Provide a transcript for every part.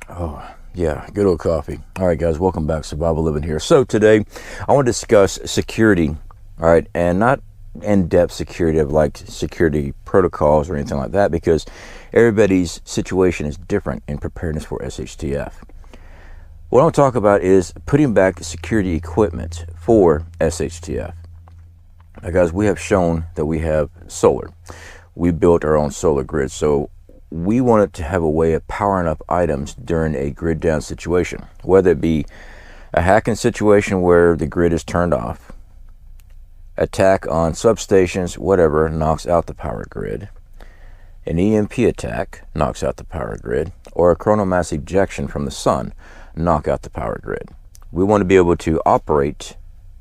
Oh, yeah, good old coffee. All right, guys, welcome back. Survival Living here. So today, I want to discuss security, all right, and not in-depth security of like security protocols or anything like that, because everybody's situation is different in preparedness for SHTF. What I want to talk about is putting back security equipment for SHTF. Now, guys, we have shown that we have solar. We built our own solar grid, so we wanted to have a way of powering up items during a grid down situation, whether it be a hacking situation where the grid is turned off, attack on substations, whatever, knocks out the power grid, an EMP attack knocks out the power grid, or a coronal mass ejection from the sun knock out the power grid. We want to be able to operate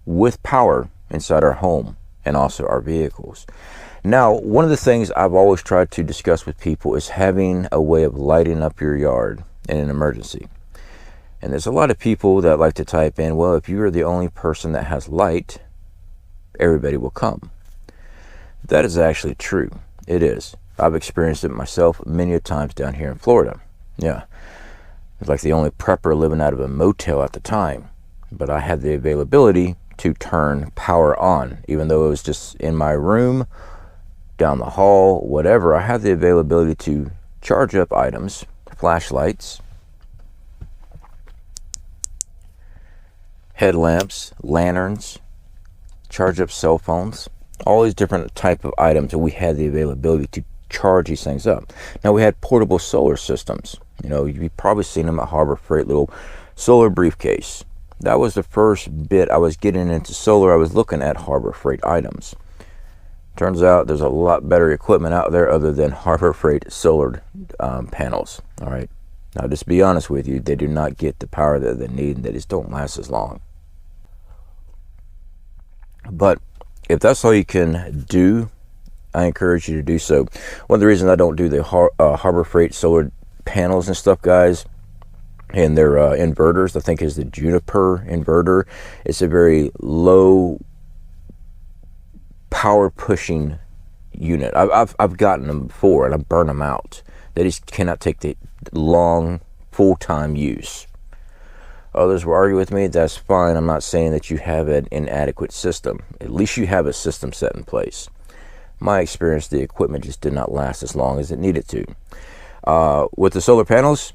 with power inside our home and also our vehicles. Now, one of the things I've always tried to discuss with people is having a way of lighting up your yard in an emergency. And there's a lot of people that like to type in, well, if you're the only person that has light, everybody will come. That is actually true. It is. I've experienced it myself many times down here in Florida. Yeah. It's like the only prepper living out of a motel at the time. But I had the availability to turn power on, even though it was just in my room, down the hall, whatever. I had the availability to charge up items, flashlights, headlamps, lanterns, charge up cell phones, all these different type of items, and we had the availability to charge these things up. Now, we had portable solar systems. You know, you've probably seen them at Harbor Freight, little solar briefcase. That was the first bit I was getting into solar. I was looking at Harbor Freight items. Turns out there's a lot better equipment out there other than Harbor Freight solar panels. All right. Now, just be honest with you, they do not get the power that they need, and they just don't last as long. But if that's all you can do, I encourage you to do so. One of the reasons I don't do the Harbor Freight solar panels and stuff, guys, and their inverters, I think is the Juniper inverter. It's a very low power pushing unit. I've gotten them before and I burn them out. They just cannot take the long full-time use. Others will argue with me. That's fine. I'm not saying that you have an inadequate system. At least you have a system set in place. My experience, the equipment just did not last as long as it needed to. With the solar panels,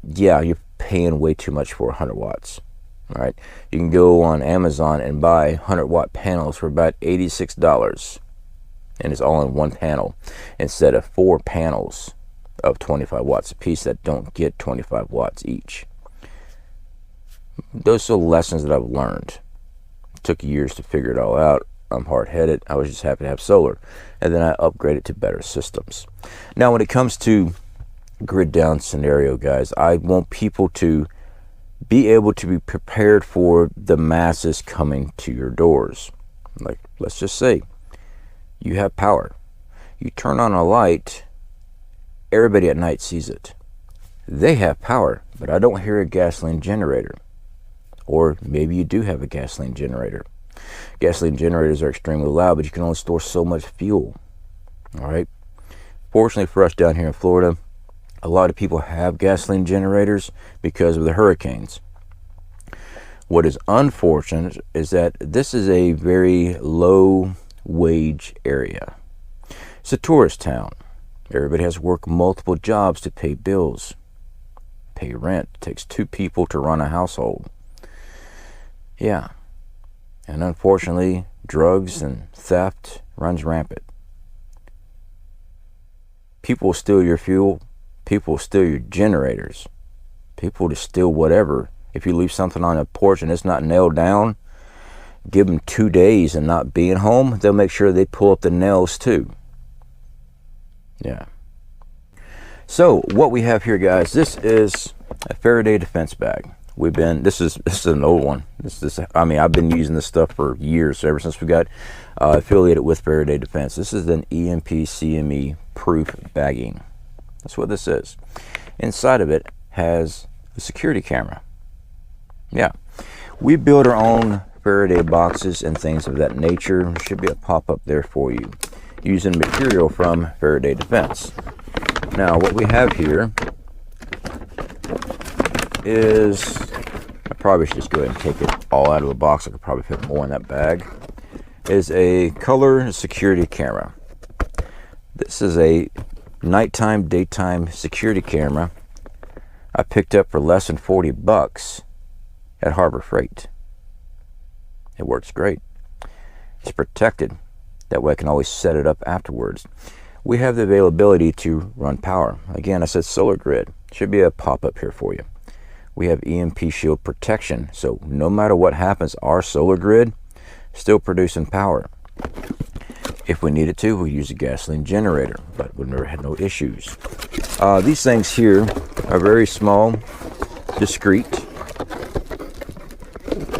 yeah, you're paying way too much for 100 watts. All right, you can go on Amazon and buy 100-watt panels for about $86, and it's all in one panel instead of 4 panels of 25 watts a piece that don't get 25 watts each. Those are lessons that I've learned. It took years to figure it all out. I'm hard-headed. I was just happy to have solar, and then I upgraded to better systems. Now, when it comes to grid down scenario, guys, I want people to be able to be prepared for the masses coming to your doors. Like, let's just say you have power. You turn on a light, everybody at night sees it. They have power, but I don't hear a gasoline generator. Or maybe you do have a gasoline generator. Gasoline generators are extremely loud, but you can only store so much fuel. All right. Fortunately for us down here in Florida, a lot of people have gasoline generators because of the hurricanes. What is unfortunate is that this is a very low wage area. It's a tourist town. Everybody has to work multiple jobs to pay bills, pay rent. It takes 2 people to run a household. Yeah. And unfortunately, drugs and theft runs rampant. People will steal your fuel. People will steal your generators. People will just steal whatever. If you leave something on a porch and it's not nailed down, give them 2 days and not being home, they'll make sure they pull up the nails too. Yeah. So what we have here, guys, this is a Faraday defense bag. This is an old one. I mean, I've been using this stuff for years, ever since we got affiliated with Faraday Defense. This is an EMP CME proof bagging. That's what this is. Inside of it has a security camera. Yeah, we build our own Faraday boxes and things of that nature. There should be a pop-up there for you using material from Faraday Defense. Now, what we have here is, I probably should just go ahead and take it all out of the box. I could probably fit more in that bag. Is a color security camera. This is a nighttime, daytime security camera I picked up for less than 40 bucks at Harbor Freight. It works great. It's protected. That way I can always set it up afterwards. We have the availability to run power. Again, I said solar grid. Should be a pop-up here for you. We have EMP shield protection. So no matter what happens, our solar grid still producing power. If we needed to, we use a gasoline generator, but we've never had no issues. These things here are very small, discreet.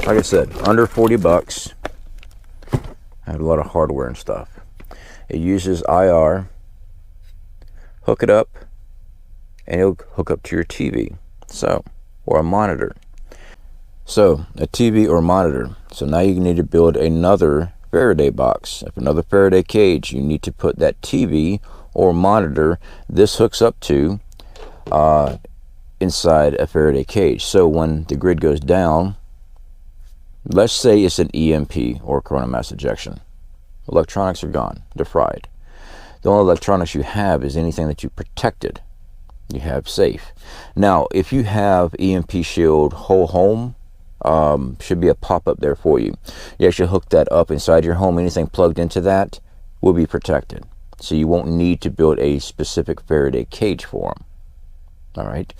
Like I said, under 40 bucks. I have a lot of hardware and stuff. It uses IR. Hook it up, and it'll hook up to your TV, or a monitor. So, a TV or monitor. So now you need to build another Faraday box. If another Faraday cage, you need to put that TV or monitor this hooks up to inside a Faraday cage. So when the grid goes down, let's say it's an EMP or coronal mass ejection. Electronics are gone. They're fried. The only electronics you have is anything that you protected. You have safe. Now, if you have EMP shield whole home, should be a pop-up there for you. You actually hook that up inside your home. Anything plugged into that will be protected. So you won't need to build a specific Faraday cage for them. All right.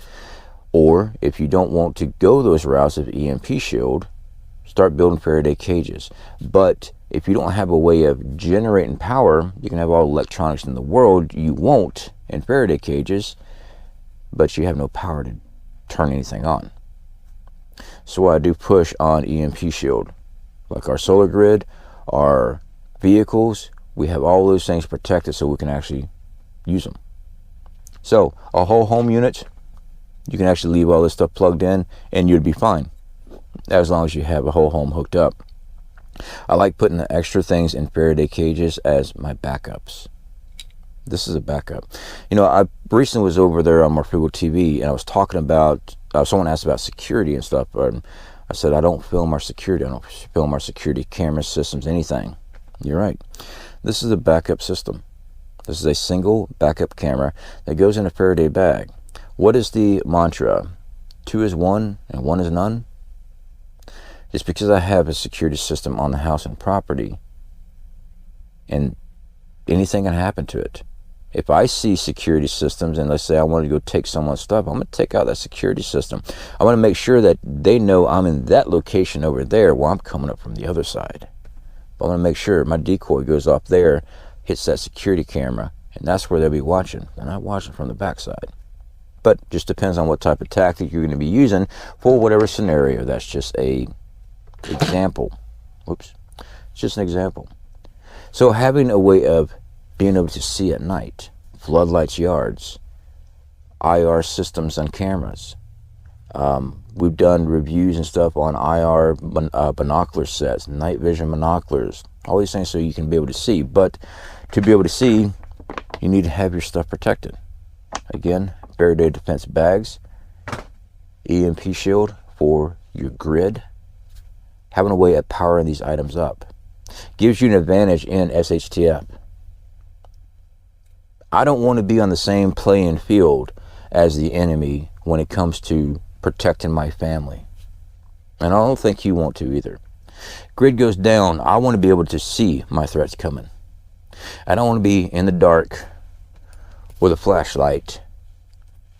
Or if you don't want to go those routes of EMP shield, start building Faraday cages. But if you don't have a way of generating power, you can have all the electronics in the world you won't in Faraday cages, but you have no power to turn anything on. So I do push on EMP shield. Like our solar grid, our vehicles, we have all those things protected so we can actually use them. So a whole home unit, you can actually leave all this stuff plugged in and you'd be fine, as long as you have a whole home hooked up. I like putting the extra things in Faraday cages as my backups. This is a backup. You know, I recently was over there on my Frugal TV and I was talking about, someone asked about security and stuff. I said, I don't film our security. I don't film our security cameras, systems, anything. You're right. This is a backup system. This is a single backup camera that goes in a Faraday bag. What is the mantra? 2 is 1 and 1 is none? Just because I have a security system on the house and property, and anything can happen to it. If I see security systems and let's say I want to go take someone's stuff, I'm going to take out that security system. I want to make sure that they know I'm in that location over there while I'm coming up from the other side. But I want to make sure my decoy goes off there, hits that security camera, and that's where they'll be watching. They're not watching from the backside. But just depends on what type of tactic you're going to be using for whatever scenario. That's just a example. Whoops. It's just an example. So having a way of being able to see at night, floodlights yards, IR systems on cameras. We've done reviews and stuff on IR binocular sets, night vision binoculars, all these things so you can be able to see. But to be able to see, you need to have your stuff protected. Again, Faraday defense bags, EMP shield for your grid. Having a way of powering these items up gives you an advantage in SHTF. I don't want to be on the same playing field as the enemy when it comes to protecting my family. And I don't think you want to either. Grid goes down, I want to be able to see my threats coming. I don't want to be in the dark with a flashlight.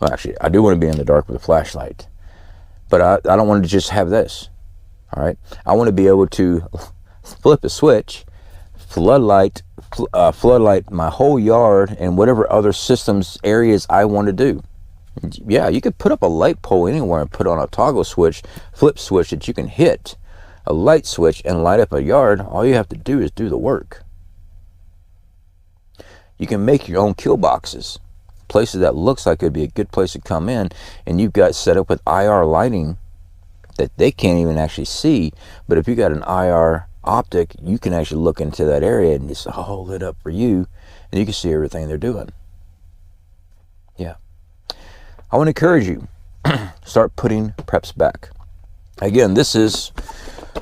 Well, actually, I do want to be in the dark with a flashlight. But I don't want to just have this. All right, I want to be able to flip a switch, floodlight my whole yard and whatever other systems areas I want to do. Yeah, you could put up a light pole anywhere and put on a toggle switch, flip switch that you can hit a light switch and light up a yard. All you have to do is do the work. You can make your own kill boxes, places that looks like it'd be a good place to come in, and you've got set up with IR lighting that they can't even actually see. But if you got an IR optic, you can actually look into that area and it's all lit up for you and you can see everything they're doing. Yeah, I want to encourage you start putting preps back. Again, this is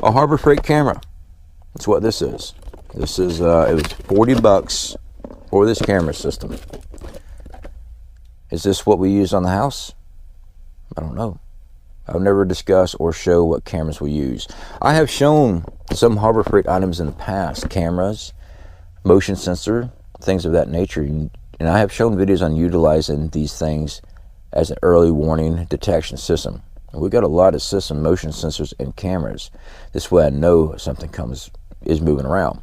a Harbor Freight camera. That's what this is. This is, it was $40 for this camera system. Is this what we use on the house? I don't know. I've never discussed or show what cameras we use. I have shown some Harbor Freight items in the past, cameras, motion sensor, things of that nature. And I have shown videos on utilizing these things as an early warning detection system. And we've got a lot of system motion sensors and cameras. This way I know something is moving around.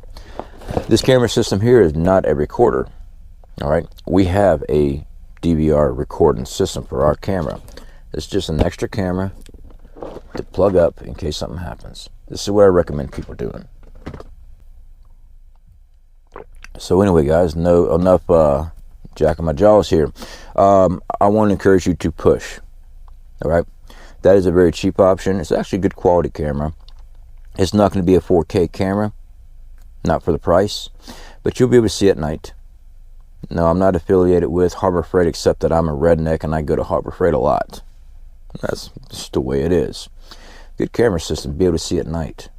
This camera system here is not a recorder. All right, we have a DVR recording system for our camera. It's just an extra camera to plug up in case something happens. This is what I recommend people doing. So anyway, guys, enough jacking my jaws here. I want to encourage you to push. All right, that is a very cheap option. It's actually a good quality camera. It's not going to be a 4K camera, not for the price, but you'll be able to see at night. No, I'm not affiliated with Harbor Freight, except that I'm a redneck and I go to Harbor Freight a lot. That's just the way it is. Good camera system, be able to see at night.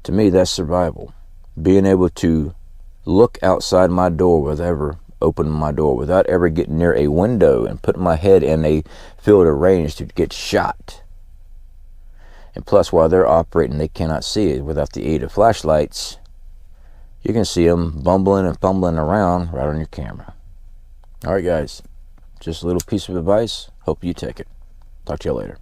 To me, that's survival. Being able to look outside my door without ever opening my door, without ever getting near a window and putting my head in a field of range to get shot. And plus, while they're operating, they cannot see it without the aid of flashlights. You can see them bumbling and fumbling around right on your camera. All right, guys, just a little piece of advice. Hope you take it. Talk to you later.